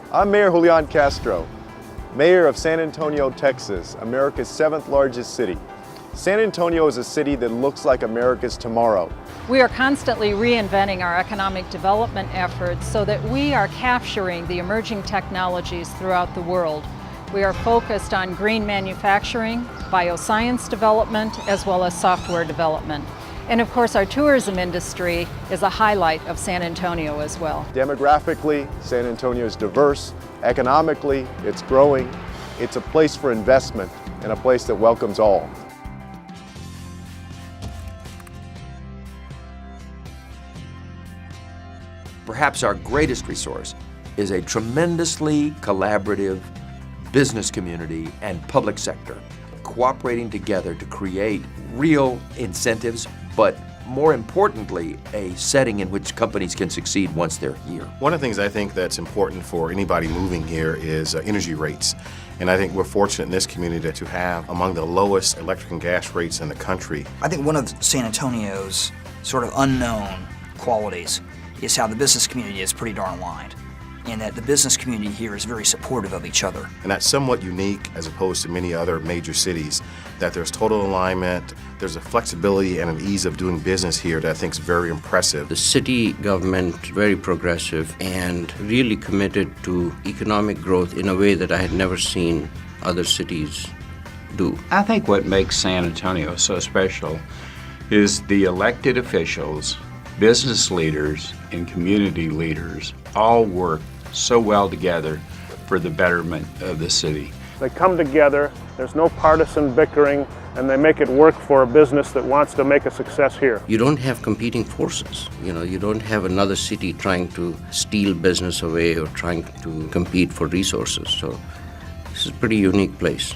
I'm Mayor Julian Castro, Mayor of San Antonio, Texas, America's 7th largest city. San Antonio is a city that looks like America's tomorrow. We are constantly reinventing our economic development efforts so that we are capturing the emerging technologies throughout the world. We are focused on green manufacturing, bioscience development, as well as software development. And of course, our tourism industry is a highlight of San Antonio as well. Demographically, San Antonio is diverse. Economically, it's growing. It's a place for investment and a place that welcomes all. Perhaps our greatest resource is a tremendously collaborative business community and public sector cooperating together to create real incentives, but more importantly, a setting in which companies can succeed once they're here. One of the things I think that's important for anybody moving here is energy rates. And I think we're fortunate in this community to have among the lowest electric and gas rates in the country. I think one of San Antonio's sort of unknown qualities is how the business community is pretty darn aligned, and that the business community here is very supportive of each other. And that's somewhat unique as opposed to many other major cities, that there's total alignment, there's a flexibility and an ease of doing business here that I think is very impressive. The city government is very progressive and really committed to economic growth in a way that I had never seen other cities do. I think what makes San Antonio so special is the elected officials, business leaders, and community leaders all work so well together for the betterment of the city. They come together, there's no partisan bickering, and they make it work for a business that wants to make a success here. You don't have competing forces. You don't have another city trying to steal business away or trying to compete for resources. So this is a pretty unique place.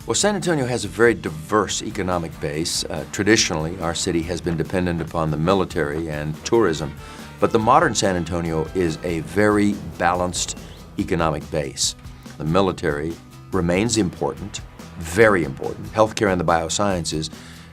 Well, San Antonio has a very diverse economic base. Traditionally, our city has been dependent upon the military and tourism, but the modern San Antonio is a very balanced economic base. The military remains important, very important. Healthcare and the biosciences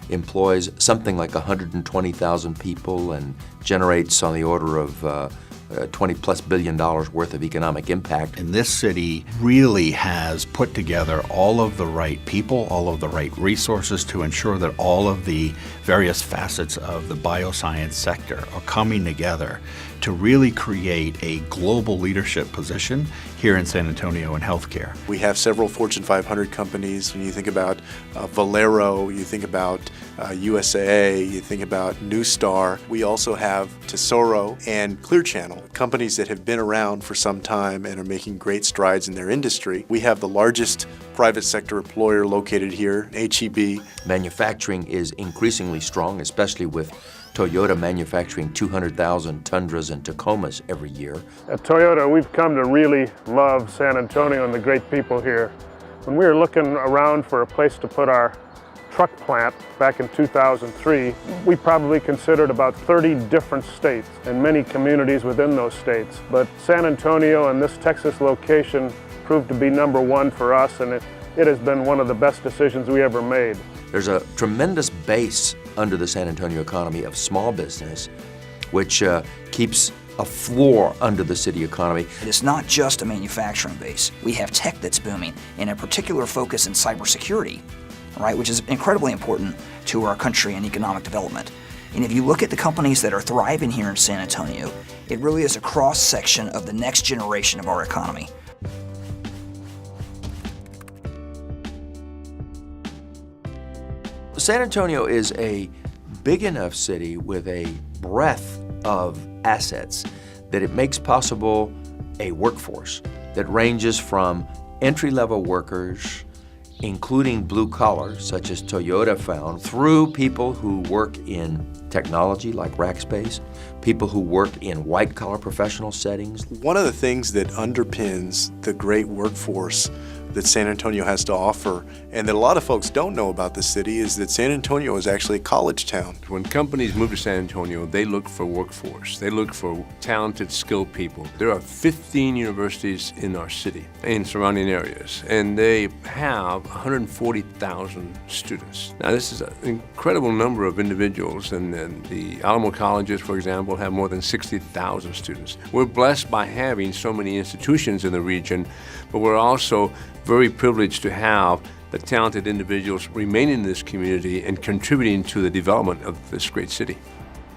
employs something like 120,000 people and generates on the order of $20+ billion worth of economic impact. And this city really has put together all of the right people, all of the right resources to ensure that all of the various facets of the bioscience sector are coming together to really create a global leadership position here in San Antonio in healthcare. We have several Fortune 500 companies. When you think about Valero, you think about USAA, you think about Newstar. We also have Tesoro and Clear Channel, companies that have been around for some time and are making great strides in their industry. We have the largest private sector employer located here, HEB. Manufacturing is increasingly strong, especially with Toyota manufacturing 200,000 Tundras and Tacomas every year. At Toyota, we've come to really love San Antonio and the great people here. When we were looking around for a place to put our truck plant back in 2003, we probably considered about 30 different states and many communities within those states. But San Antonio and this Texas location proved to be #1 for us, and it has been one of the best decisions we ever made. There's a tremendous base under the San Antonio economy of small business, which keeps a floor under the city economy. It is not just a manufacturing base. We have tech that's booming, and a particular focus in cybersecurity, right, which is incredibly important to our country and economic development. And if you look at the companies that are thriving here in San Antonio, it really is a cross-section of the next generation of our economy. San Antonio is a big enough city with a breadth of assets that it makes possible a workforce that ranges from entry-level workers, including blue collar, such as Toyota found, through people who work in technology like Rackspace, people who work in white-collar professional settings. One of the things that underpins the great workforce that San Antonio has to offer, and that a lot of folks don't know about the city, is that San Antonio is actually a college town. When companies move to San Antonio, they look for workforce. They look for talented, skilled people. There are 15 universities in our city and surrounding areas, and they have 140,000 students. Now, this is an incredible number of individuals, and the Alamo colleges, for example, have more than 60,000 students. We're blessed by having so many institutions in the region, but we're also very privileged to have the talented individuals remaining in this community and contributing to the development of this great city.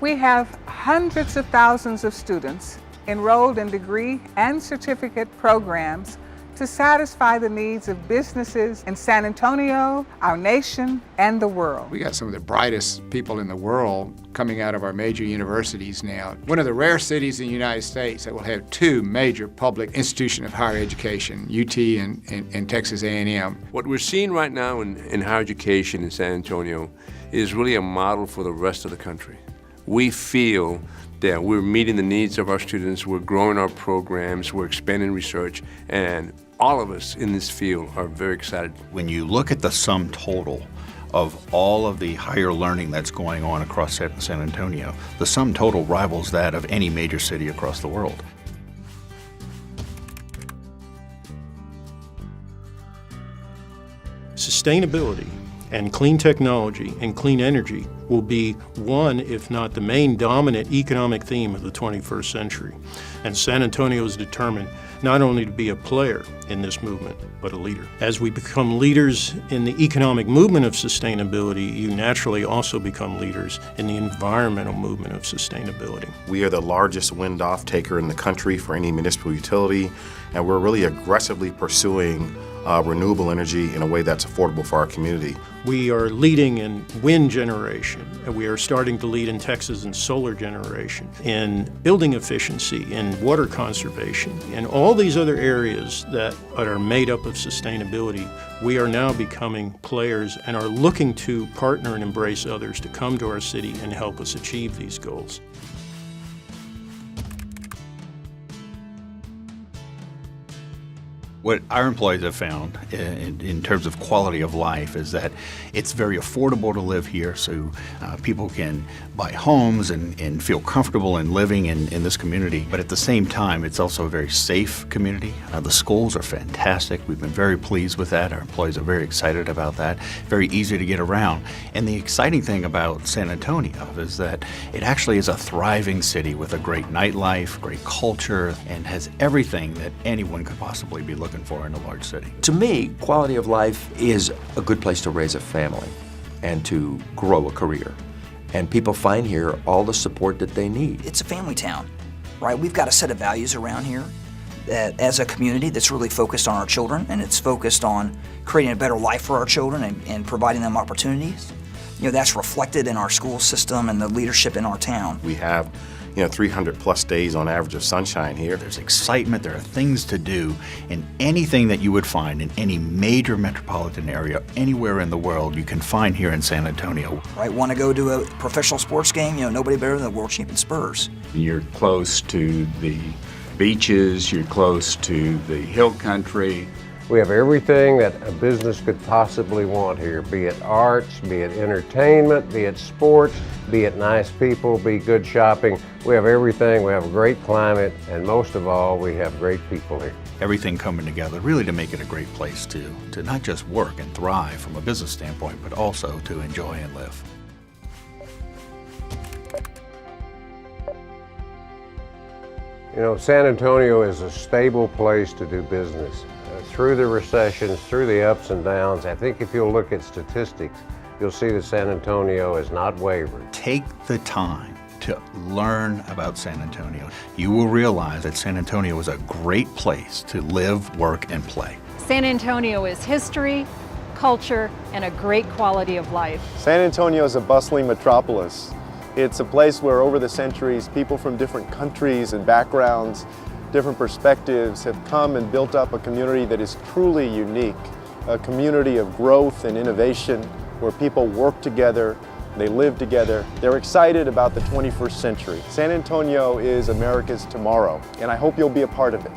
We have hundreds of thousands of students enrolled in degree and certificate programs to satisfy the needs of businesses in San Antonio, our nation, and the world. We got some of the brightest people in the world coming out of our major universities now. One of the rare cities in the United States that will have two major public institutions of higher education, UT and Texas A&M. What we're seeing right now in higher education in San Antonio is really a model for the rest of the country. We feel that we're meeting the needs of our students, we're growing our programs, we're expanding research, and all of us in this field are very excited. When you look at the sum total of all of the higher learning that's going on across San Antonio, the sum total rivals that of any major city across the world. Sustainability and clean technology and clean energy will be one, if not the main dominant economic theme of the 21st century. And San Antonio is determined not only to be a player in this movement, but a leader. As we become leaders in the economic movement of sustainability, you naturally also become leaders in the environmental movement of sustainability. We are the largest wind off-taker in the country for any municipal utility, and we're really aggressively pursuing renewable energy in a way that's affordable for our community. We are leading in wind generation, and we are starting to lead in Texas in solar generation, in building efficiency, in water conservation, in all these other areas that are made up of sustainability. We are now becoming players and are looking to partner and embrace others to come to our city and help us achieve these goals. What our employees have found in terms of quality of life is that it's very affordable to live here, so people can buy homes and feel comfortable in living in this community. But at the same time, it's also a very safe community. The schools are fantastic. We've been very pleased with that. Our employees are very excited about that. Very easy to get around. And the exciting thing about San Antonio is that it actually is a thriving city with a great nightlife, great culture, and has everything that anyone could possibly be looking for in a large city. To me, quality of life is a good place to raise a family and to grow a career. And people find here all the support that they need. It's a family town, right? We've got a set of values around here that, as a community, that's really focused on our children, and it's focused on creating a better life for our children and providing them opportunities. You know, that's reflected in our school system and the leadership in our town. We have 300 plus days on average of sunshine here. There's excitement, there are things to do, and anything that you would find in any major metropolitan area, anywhere in the world, you can find here in San Antonio. Right, want to go to a professional sports game? Nobody better than the world champion Spurs. You're close to the beaches, you're close to the hill country. We have everything that a business could possibly want here, be it arts, be it entertainment, be it sports, be it nice people, be good shopping. We have everything. We have a great climate, and most of all, we have great people here. Everything coming together really to make it a great place to not just work and thrive from a business standpoint, but also to enjoy and live. San Antonio is a stable place to do business. Through the recessions, through the ups and downs, I think if you'll look at statistics, you'll see that San Antonio has not wavered. Take the time to learn about San Antonio. You will realize that San Antonio is a great place to live, work, and play. San Antonio is history, culture, and a great quality of life. San Antonio is a bustling metropolis. It's a place where over the centuries, people from different countries and backgrounds, different perspectives have come and built up a community that is truly unique, a community of growth and innovation where people work together, they live together, they're excited about the 21st century. San Antonio is America's tomorrow, and I hope you'll be a part of it.